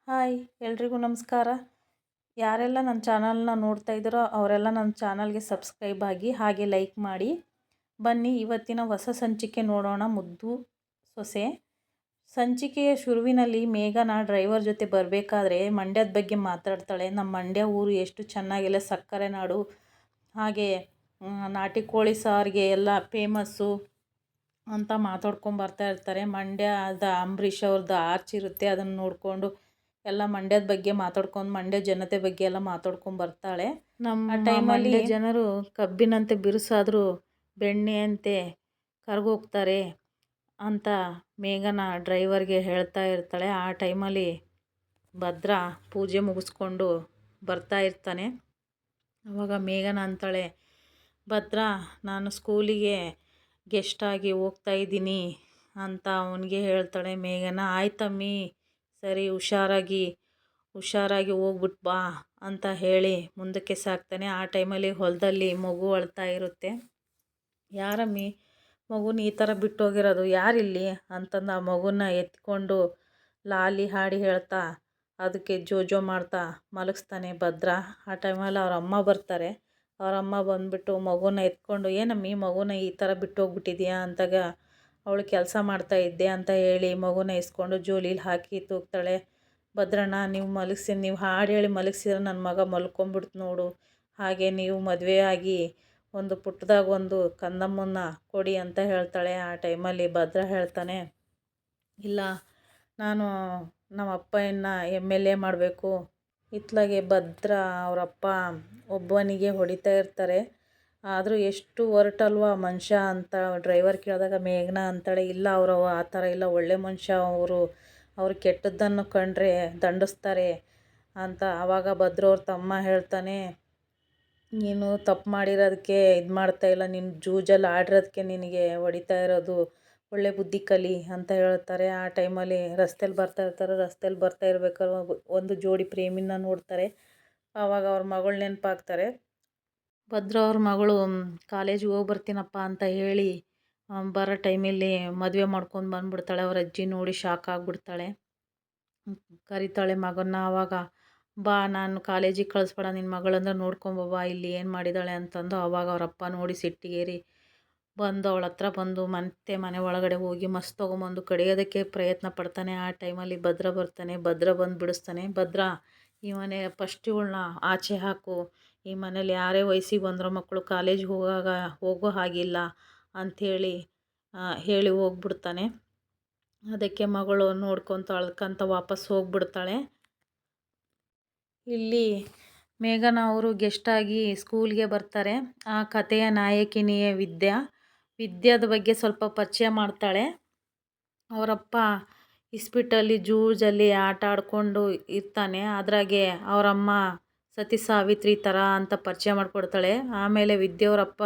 Hi ಎಲ್ರಿಗೂ ನಮಸ್ಕಾರ. ಯಾರೆಲ್ಲ ನನ್ನ ಚಾನಲ್ನ ನೋಡ್ತಾ ಇದ್ದೀರೋ ಅವರೆಲ್ಲ ನನ್ನ ಚಾನಲ್ಗೆ ಸಬ್ಸ್ಕ್ರೈಬ್ ಆಗಿ ಹಾಗೆ ಲೈಕ್ ಮಾಡಿ. ಬನ್ನಿ ಇವತ್ತಿನ ಹೊಸ ಸಂಚಿಕೆ ನೋಡೋಣ. ಮುದ್ದು ಸೊಸೆ ಸಂಚಿಕೆಯ ಶುರುವಿನಲ್ಲಿ ಮೇಘನ ಡ್ರೈವರ್ ಜೊತೆ ಬರಬೇಕಾದ್ರೆ ಮಂಡ್ಯದ ಬಗ್ಗೆ ಮಾತಾಡ್ತಾಳೆ. ನಮ್ಮ ಮಂಡ್ಯ ಊರು ಎಷ್ಟು ಚೆನ್ನಾಗೆಲ್ಲ ಸಕ್ಕರೆ ನಾಡು, ಹಾಗೆ ನಾಟಿ ಕೋಳಿ ಸಾರಿಗೆ ಎಲ್ಲ ಫೇಮಸ್ಸು ಅಂತ ಮಾತಾಡ್ಕೊಂಡು ಇರ್ತಾರೆ. ಮಂಡ್ಯದ ಅಂಬರೀಷ್ ಅವ್ರದ್ದು ಆರ್ಚ್ ಇರುತ್ತೆ, ಅದನ್ನು ನೋಡಿಕೊಂಡು ಎಲ್ಲ ಮಂಡ್ಯದ ಬಗ್ಗೆ ಮಾತಾಡ್ಕೊಂಡು ಮಂಡ್ಯ ಜನತೆ ಬಗ್ಗೆ ಎಲ್ಲ ಮಾತಾಡ್ಕೊಂಡು ಬರ್ತಾಳೆ. ನಮ್ಮ ಟೈಮಲ್ಲಿ ಜನರು ಕಬ್ಬಿನಂತೆ ಬಿರುಸಾದರೂ ಬೆಣ್ಣೆಯಂತೆ ಕರಗೋಗ್ತಾರೆ ಅಂತ ಮೇಘನ ಡ್ರೈವರ್ಗೆ ಹೇಳ್ತಾ ಇರ್ತಾಳೆ. ಆ ಟೈಮಲ್ಲಿ ಭದ್ರ ಪೂಜೆ ಮುಗಿಸ್ಕೊಂಡು ಬರ್ತಾ ಇರ್ತಾನೆ. ಆವಾಗ ಮೇಘನ ಅಂತಾಳೆ, ಭದ್ರ ನಾನು ಸ್ಕೂಲಿಗೆ ಗೆಸ್ಟಾಗಿ ಹೋಗ್ತಾ ಇದ್ದೀನಿ ಅಂತ ಅವನಿಗೆ ಹೇಳ್ತಾಳೆ. ಮೇಘನ ಆಯ್ತಮ್ಮಿ ಸರಿ ಹುಷಾರಾಗಿ ಹೋಗ್ಬಿಟ್ಟು ಬಾ ಅಂತ ಹೇಳಿ ಮುಂದಕ್ಕೆ ಸಾಕ್ತಾನೆ. ಆ ಟೈಮಲ್ಲಿ ಹೊಲದಲ್ಲಿ ಮಗು ಅಳ್ತಾ ಇರುತ್ತೆ. ಯಾರಮ್ಮಿ ಮಗುನ ಈ ಥರ ಬಿಟ್ಟೋಗಿರೋದು, ಯಾರಿಲ್ಲಿ ಅಂತಂದು ಆ ಮಗುನ ಎತ್ಕೊಂಡು ಲಾಲಿ ಹಾಡಿ ಹೇಳ್ತಾ ಅದಕ್ಕೆ ಜೋಜೋ ಮಾಡ್ತಾ ಮಲಗಿಸ್ತಾನೆ ಭದ್ರ. ಆ ಟೈಮಲ್ಲಿ ಅವ್ರ ಅಮ್ಮ ಬರ್ತಾರೆ. ಅವ್ರ ಅಮ್ಮ ಬಂದುಬಿಟ್ಟು ಮಗುನ ಎತ್ಕೊಂಡು, ಏನಮ್ಮಿ ಮಗುನ ಈ ಥರ ಬಿಟ್ಟೋಗ್ಬಿಟ್ಟಿದ್ಯಾ ಅಂತಾಗ ಅವಳು ಕೆಲಸ ಮಾಡ್ತಾ ಇದ್ದೆ ಅಂತ ಹೇಳಿ ಮಗುನ ಇಸ್ಕೊಂಡು ಜೋಲೀಲಿ ಹಾಕಿ ತೂಗ್ತಾಳೆ. ಭದ್ರಣ್ಣ ನೀವು ಹಾಡು ಹೇಳಿ ಮಲಗಿಸಿದ್ರೆ ನನ್ನ ಮಗ ಮಲ್ಕೊಂಬಿಡ್ತು ನೋಡು, ಹಾಗೆ ನೀವು ಮದುವೆ ಆಗಿ ಒಂದು ಪುಟ್ಟದಾಗ ಒಂದು ಕಂದಮ್ಮನ್ನ ಕೊಡಿ ಅಂತ ಹೇಳ್ತಾಳೆ. ಆ ಟೈಮಲ್ಲಿ ಭದ್ರ ಹೇಳ್ತಾನೆ, ಇಲ್ಲ ನಾನು ನಮ್ಮ ಅಪ್ಪನ MLA ಮಾಡಬೇಕು. ಇತ್ಲಾಗೆ ಭದ್ರ ಅವರಪ್ಪ ಒಬ್ಬನಿಗೆ ಹೊಡಿತಾ ಇರ್ತಾರೆ. ಆದರೂ ಎಷ್ಟು ಹೊರಟಲ್ವ ಮನುಷ್ಯ ಅಂತ ಡ್ರೈವರ್ ಕೇಳಿದಾಗ ಮೇಘನ ಅಂತಾಳೆ, ಇಲ್ಲ ಅವರು ಆ ಥರ ಇಲ್ಲ, ಒಳ್ಳೆ ಮನುಷ್ಯ ಅವರು ಕೆಟ್ಟದ್ದನ್ನು ಕಂಡ್ರೆ ದಂಡಿಸ್ತಾರೆ ಅಂತ. ಆವಾಗ ಭದ್ರ ಅವ್ರ ತಮ್ಮ ಹೇಳ್ತಾನೆ, ನೀನು ತಪ್ಪು ಮಾಡಿರೋದಕ್ಕೆ ಇದು ಮಾಡ್ತಾಯಿಲ್ಲ, ನೀನು ಜೂಜಲ್ಲಿ ಆಡಿರೋದಕ್ಕೆ ನಿನಗೆ ಹೊಡಿತಾ ಇರೋದು, ಒಳ್ಳೆ ಬುದ್ಧಿ ಕಲಿ ಅಂತ ಹೇಳ್ತಾರೆ. ಆ ಟೈಮಲ್ಲಿ ರಸ್ತೆಯಲ್ಲಿ ಬರ್ತಾ ಇರ್ಬೇಕಾದ್ರೆ ಒಂದು ಜೋಡಿ ಪ್ರೇಮಿನ ನೋಡ್ತಾರೆ. ಆವಾಗ ಅವ್ರ ಮಗಳು ನೆನಪಾಗ್ತಾರೆ. ಭದ್ರ ಅವ್ರ ಮಗಳು ಕಾಲೇಜಿಗೆ ಹೋಗಿ ಬರ್ತೀನಪ್ಪ ಅಂತ ಹೇಳಿ ಬರೋ ಟೈಮಲ್ಲಿ ಮದುವೆ ಮಾಡ್ಕೊಂಡು ಬಂದುಬಿಡ್ತಾಳೆ. ಅವ್ರ ಅಜ್ಜಿ ನೋಡಿ ಶಾಕ್ ಆಗಿಬಿಡ್ತಾಳೆ. ಕರಿತಾಳೆ ಮಗನ್ನ. ಆವಾಗ ಬಾ ನಾನು ಕಾಲೇಜಿಗೆ ಕಳಿಸ್ಬೇಡ, ನಿನ್ನ ಮಗಳಂದ್ರೆ ನೋಡ್ಕೊಂಬಾ ಇಲ್ಲಿ ಏನು ಮಾಡಿದ್ದಾಳೆ ಅಂತಂದು. ಆವಾಗ ಅವರಪ್ಪ ನೋಡಿ ಸಿಟ್ಟಿಗೇರಿ ಬಂದು ಅವಳ ಹತ್ರ ಬಂದು ಮತ್ತೆ ಮನೆ ಒಳಗಡೆ ಹೋಗಿ ಮಸ್ತ್ ತೊಗೊಂಬಂದು ಕಡಿಯೋದಕ್ಕೆ ಪ್ರಯತ್ನ ಪಡ್ತಾನೆ. ಆ ಟೈಮಲ್ಲಿ ಭದ್ರ ಬರ್ತಾನೆ. ಭದ್ರ ಬಂದು ಬಿಡಿಸ್ತಾನೆ. ಭದ್ರ ಈ ಮನೆ ಫಸ್ಟ್ ಇವಳನ್ನ ಆಚೆ ಹಾಕು, ಈ ಮನೇಲಿ ಯಾರೇ ವಯಸ್ಸಿಗೆ ಬಂದಿರೋ ಮಕ್ಕಳು ಕಾಲೇಜ್ಗೆ ಹೋಗೋ ಹಾಗಿಲ್ಲ ಅಂಥೇಳಿ ಹೇಳಿ ಹೋಗ್ಬಿಡ್ತಾನೆ. ಅದಕ್ಕೆ ಮಗಳು ನೋಡ್ಕೊತ ಅಳ್ಕೊಂತ ವಾಪಸ್ ಹೋಗ್ಬಿಡ್ತಾಳೆ. ಇಲ್ಲಿ ಮೇಘನ ಅವರು ಗೆಸ್ಟಾಗಿ ಸ್ಕೂಲ್ಗೆ ಬರ್ತಾರೆ. ಆ ಕಥೆಯ ನಾಯಕಿನಿಯೇ ವಿದ್ಯಾದ ಬಗ್ಗೆ ಸ್ವಲ್ಪ ಪರಿಚಯ ಮಾಡ್ತಾಳೆ. ಅವರಪ್ಪ ಇಸ್ಪಿಟಲ್ಲಿ ಜೂಜಲ್ಲಿ ಆಟ ಆಡಿಕೊಂಡು ಇರ್ತಾನೆ. ಅದ್ರಾಗೆ ಅವರಮ್ಮ ಸತಿ ಸಾವಿತ್ರಿ ಥರ ಅಂತ ಪರಿಚಯ ಮಾಡಿಕೊಡ್ತಾಳೆ. ಆಮೇಲೆ ವಿದ್ಯೆಯವರಪ್ಪ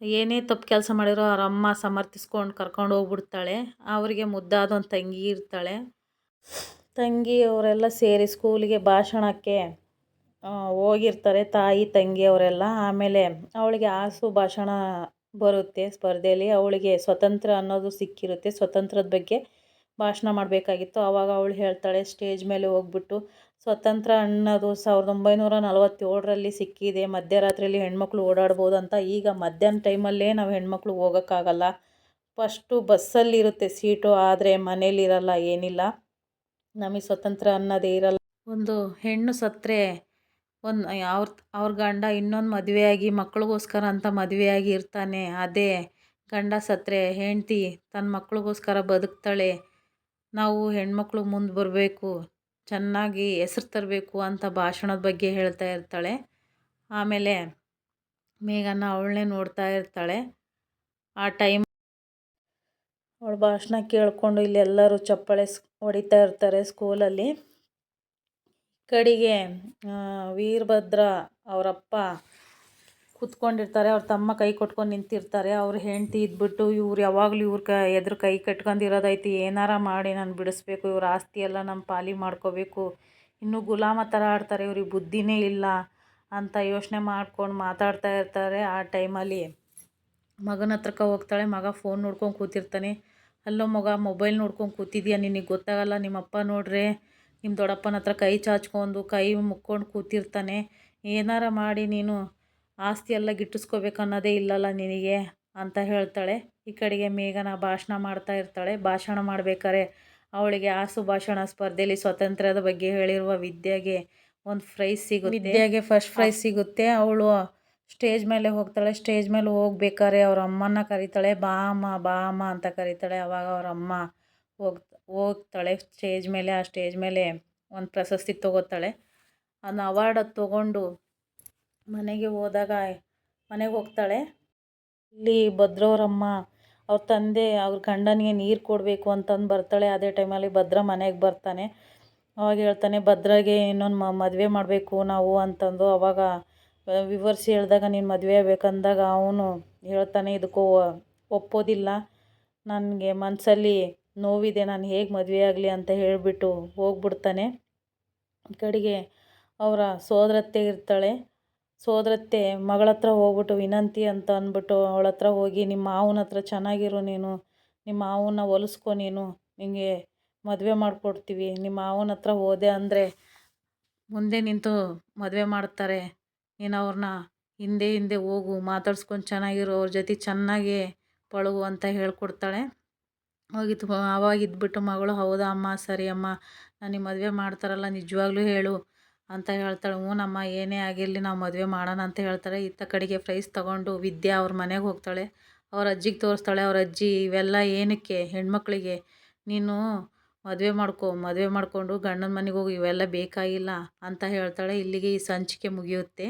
ಏನೇ ತಪ್ಪು ಕೆಲಸ ಮಾಡಿರೋ ಅವ್ರ ಅಮ್ಮ ಸಮರ್ಥಿಸ್ಕೊಂಡು ಕರ್ಕೊಂಡು ಹೋಗ್ಬಿಡ್ತಾಳೆ. ಅವರಿಗೆ ಮುದ್ದಾದ ಒಂದು ತಂಗಿ ಇರ್ತಾಳೆ. ತಂಗಿ ಅವರೆಲ್ಲ ಸೇರಿ ಸ್ಕೂಲಿಗೆ ಭಾಷಣಕ್ಕೆ ಹೋಗಿರ್ತಾರೆ, ತಾಯಿ ತಂಗಿ ಅವರೆಲ್ಲ. ಆಮೇಲೆ ಅವಳಿಗೆ ಆಸು ಭಾಷಣ ಬರುತ್ತೆ ಸ್ಪರ್ಧೆಯಲ್ಲಿ. ಅವಳಿಗೆ ಸ್ವತಂತ್ರ ಅನ್ನೋದು ಸಿಕ್ಕಿರುತ್ತೆ, ಸ್ವತಂತ್ರದ ಬಗ್ಗೆ ಭಾಷಣ ಮಾಡಬೇಕಾಗಿತ್ತು. ಆವಾಗ ಅವಳು ಹೇಳ್ತಾಳೆ ಸ್ಟೇಜ್ ಮೇಲೆ ಹೋಗ್ಬಿಟ್ಟು, ಸ್ವತಂತ್ರ ಅನ್ನೋದು 1947ರಲ್ಲಿ ಸಿಕ್ಕಿದೆ, ಮಧ್ಯರಾತ್ರಿಯಲ್ಲಿ ಹೆಣ್ಮಕ್ಳು ಓಡಾಡ್ಬೋದು ಅಂತ. ಈಗ ಮಧ್ಯಾಹ್ನ ಟೈಮಲ್ಲೇ ನಾವು ಹೆಣ್ಮಕ್ಳು ಹೋಗೋಕ್ಕಾಗಲ್ಲ, ಫಸ್ಟು ಬಸ್ಸಲ್ಲಿರುತ್ತೆ ಸೀಟು, ಆದರೆ ಮನೇಲಿರಲ್ಲ, ಏನಿಲ್ಲ, ನಮಗೆ ಸ್ವತಂತ್ರ ಅನ್ನೋದೇ ಇರಲ್ಲ. ಒಂದು ಹೆಣ್ಣು ಸತ್ತರೆ ಅವ್ರ ಗಂಡ ಇನ್ನೊಂದು ಮದುವೆಯಾಗಿ ಮಕ್ಳಿಗೋಸ್ಕರ ಅಂತ ಮದುವೆಯಾಗಿ ಇರ್ತಾನೆ. ಅದೇ ಗಂಡ ಸತ್ತರೆ ಹೆಂಡತಿ ತನ್ನ ಮಕ್ಳಿಗೋಸ್ಕರ ಬದುಕ್ತಾಳೆ. ನಾವು ಹೆಣ್ಮಕ್ಳು ಮುಂದೆ ಬರಬೇಕು, ಚೆನ್ನಾಗಿ ಹೆಸ್ರು ತರಬೇಕು ಅಂತ ಭಾಷಣದ ಬಗ್ಗೆ ಹೇಳ್ತಾ ಇರ್ತಾಳೆ. ಆಮೇಲೆ ಮೇಘನ ಅವಳನ್ನೇ ನೋಡ್ತಾ ಇರ್ತಾಳೆ. ಆ ಟೈಮ್ ಅವಳ ಭಾಷಣ ಕೇಳಿಕೊಂಡು ಇಲ್ಲೆಲ್ಲರೂ ಚಪ್ಪಾಳೆ ಹೊಡಿತಾ ಇರ್ತಾರೆ ಸ್ಕೂಲಲ್ಲಿ. ಕಡೆಗೆ ವೀರಭದ್ರ ಅವರಪ್ಪ ಕೂತ್ಕೊಂಡಿರ್ತಾರೆ. ಅವ್ರ ತಮ್ಮ ಕೈ ಕೊಟ್ಕೊಂಡು ನಿಂತಿರ್ತಾರೆ. ಅವ್ರ ಹೆಂಡತಿ ಇದ್ಬಿಟ್ಟು, ಇವ್ರು ಯಾವಾಗಲೂ ಎದುರು ಕೈ ಕಟ್ಕೊಂಡಿರೋದೈತಿ, ಏನಾರ ಮಾಡಿ ನಾನು ಬಿಡಿಸ್ಬೇಕು, ಇವ್ರ ಆಸ್ತಿ ಎಲ್ಲ ನಮ್ಮ ಪಾಲಿಗೆ ಮಾಡ್ಕೋಬೇಕು, ಇನ್ನೂ ಗುಲಾಮ ಥರ ಆಡ್ತಾರೆ, ಇವ್ರಿಗೆ ಬುದ್ಧಿನೇ ಇಲ್ಲ ಅಂತ ಯೋಚನೆ ಮಾಡ್ಕೊಂಡು ಮಾತಾಡ್ತಾ ಇರ್ತಾರೆ. ಆ ಟೈಮಲ್ಲಿ ಮಗನ ಹತ್ರಕ್ಕೆ ಹೋಗ್ತಾಳೆ. ಮಗ ಫೋನ್ ನೋಡ್ಕೊಂಡು ಕೂತಿರ್ತಾನೆ. ಅಲ್ಲೋ ಮಗ, ಮೊಬೈಲ್ ನೋಡ್ಕೊಂಡು ಕೂತಿದ್ಯಾ, ನಿನಗೆ ಗೊತ್ತಾಗಲ್ಲ, ನಿಮ್ಮಪ್ಪ ನೋಡ್ರೆ ನಿಮ್ಮ ದೊಡ್ಡಪ್ಪನ ಹತ್ರ ಕೈ ಚಾಚ್ಕೊಂಡು ಕೈ ಮುಕ್ಕೊಂಡು ಕೂತಿರ್ತಾನೆ. ಏನಾರ ಮಾಡಿ ನೀನು ಆಸ್ತಿ ಎಲ್ಲ ಗಿಟ್ಟಿಸ್ಕೋಬೇಕು ಅನ್ನೋದೇ ಇಲ್ಲಲ್ಲ ನಿನಗೆ ಅಂತ ಹೇಳ್ತಾಳೆ. ಈ ಕಡೆಗೆ ಮೇಘನ ಭಾಷಣ ಮಾಡ್ತಾ ಇರ್ತಾಳೆ. ಭಾಷಣ ಮಾಡ್ಬೇಕಾದ್ರೆ ಅವಳಿಗೆ ಆಸು ಭಾಷಣ ಸ್ಪರ್ಧೆಯಲ್ಲಿ ಸ್ವಾತಂತ್ರ್ಯದ ಬಗ್ಗೆ ಹೇಳಿರುವ ವಿದ್ಯಾಗೆ ಒಂದು ಪ್ರೈಸ್ ಸಿಗುತ್ತೆ. ವಿದ್ಯಾಗೆ ಫಸ್ಟ್ ಪ್ರೈಸ್ ಸಿಗುತ್ತೆ. ಅವಳು ಸ್ಟೇಜ್ ಮೇಲೆ ಹೋಗ್ತಾಳೆ. ಸ್ಟೇಜ್ ಮೇಲೆ ಹೋಗ್ಬೇಕಾದ್ರೆ ಅವ್ರ ಅಮ್ಮನ ಕರೀತಾಳೆ. ಬಾ ಅಮ್ಮ ಬಾ ಅಮ್ಮ ಅಂತ ಕರೀತಾಳೆ. ಅವಾಗ ಅವ್ರ ಅಮ್ಮ ಹೋಗ್ತಾಳೆ ಸ್ಟೇಜ್ ಮೇಲೆ. ಆ ಸ್ಟೇಜ್ ಮೇಲೆ ಒಂದು ಪ್ರಶಸ್ತಿ ತೊಗೋತಾಳೆ. ಅದನ್ನ ಅವಾರ್ಡ್ ತೊಗೊಂಡು ಮನೆಗೆ ಹೋಗ್ತಾಳೆ. ಇಲ್ಲಿ ಭದ್ರವ್ರಮ್ಮ ಅವ್ರ ತಂದೆ ಅವ್ರ ಗಂಡನಿಗೆ ನೀರು ಕೊಡಬೇಕು ಅಂತಂದು ಬರ್ತಾಳೆ. ಅದೇ ಟೈಮಲ್ಲಿ ಭದ್ರ ಮನೆಗೆ ಬರ್ತಾನೆ. ಅವಾಗ ಹೇಳ್ತಾನೆ, ಭದ್ರಾಗೆ ಇನ್ನೊಂದು ಮದುವೆ ಮಾಡಬೇಕು ನಾವು ಅಂತಂದು. ಅವಾಗ ವಿವರಿಸಿ ಹೇಳಿದಾಗ ನೀನು ಮದುವೆ ಆಗಬೇಕಂದಾಗ ಅವನು ಹೇಳ್ತಾನೆ, ಇದಕ್ಕೂ ಒಪ್ಪೋದಿಲ್ಲ, ನನಗೆ ಮನಸ್ಸಲ್ಲಿ ನೋವಿದೆ, ನಾನು ಹೇಗೆ ಮದುವೆ ಆಗಲಿ ಅಂತ ಹೇಳಿಬಿಟ್ಟು ಹೋಗ್ಬಿಡ್ತಾನೆ. ಈ ಕಡೆಗೆ ಅವರ ಸೋದರತ್ತೆ ಇರ್ತಾಳೆ. ಸೋದರತ್ತೆ ಮಗಳ ಹತ್ರ ಹೋಗ್ಬಿಟ್ಟು ವಿನಂತಿ ಅಂತ ಅಂದ್ಬಿಟ್ಟು ಅವಳ ಹತ್ರ ಹೋಗಿ, ನಿಮ್ಮ ಮಾವನ ಹತ್ರ ಚೆನ್ನಾಗಿರು ನೀನು, ನಿಮ್ಮ ಮಾವನ್ನ ಹೊಲಿಸ್ಕೊ ನೀನು, ನಿನಗೆ ಮದುವೆ ಮಾಡಿಕೊಡ್ತೀವಿ, ನಿಮ್ಮ ಮಾವನ ಹತ್ರ ಹೋದೆ ಅಂದರೆ ಮುಂದೆ ನಿಂತು ಮದುವೆ ಮಾಡ್ತಾರೆ, ನೀನು ಅವ್ರನ್ನ ಹಿಂದೆ ಹಿಂದೆ ಹೋಗು, ಮಾತಾಡ್ಸ್ಕೊಂಡು ಚೆನ್ನಾಗಿರು, ಅವ್ರ ಜೊತೆ ಚೆನ್ನಾಗಿ ಪಳಗು ಅಂತ ಹೇಳ್ಕೊಡ್ತಾಳೆ. ಅವಾಗಿದ್ಬಿಟ್ಟು ಮಗಳು, ಹೌದಾ ಅಮ್ಮ, ಸರಿ ಅಮ್ಮ, ನನಗೆ ಮದುವೆ ಮಾಡ್ತಾರಲ್ಲ ನಿಜವಾಗ್ಲೂ ಹೇಳು ಅಂತ ಹೇಳ್ತಾಳೆ. ಹ್ಞೂನಮ್ಮ, ಏನೇ ಆಗಿರಲಿ ನಾವು ಮದುವೆ ಮಾಡೋಣ ಅಂತ ಹೇಳ್ತಾಳೆ. ಇತ್ತ ಕಡೆಗೆ ಪ್ರೈಸ್ ತಗೊಂಡು ವಿದ್ಯಾ ಅವ್ರ ಮನೆಗೆ ಹೋಗ್ತಾಳೆ. ಅವ್ರ ಅಜ್ಜಿಗೆ ತೋರಿಸ್ತಾಳೆ. ಅವ್ರ ಅಜ್ಜಿ, ಇವೆಲ್ಲ ಏನಕ್ಕೆ ಹೆಣ್ಮಕ್ಳಿಗೆ, ನೀನು ಮದುವೆ ಮಾಡಿಕೊಂಡು ಗಂಡನ ಮನೆಗೆ ಹೋಗಿ ಇವೆಲ್ಲ ಬೇಕಾಗಿಲ್ಲ ಅಂತ ಹೇಳ್ತಾಳೆ. ಇಲ್ಲಿಗೆ ಈ ಸಂಚಿಕೆ ಮುಗಿಯುತ್ತೆ.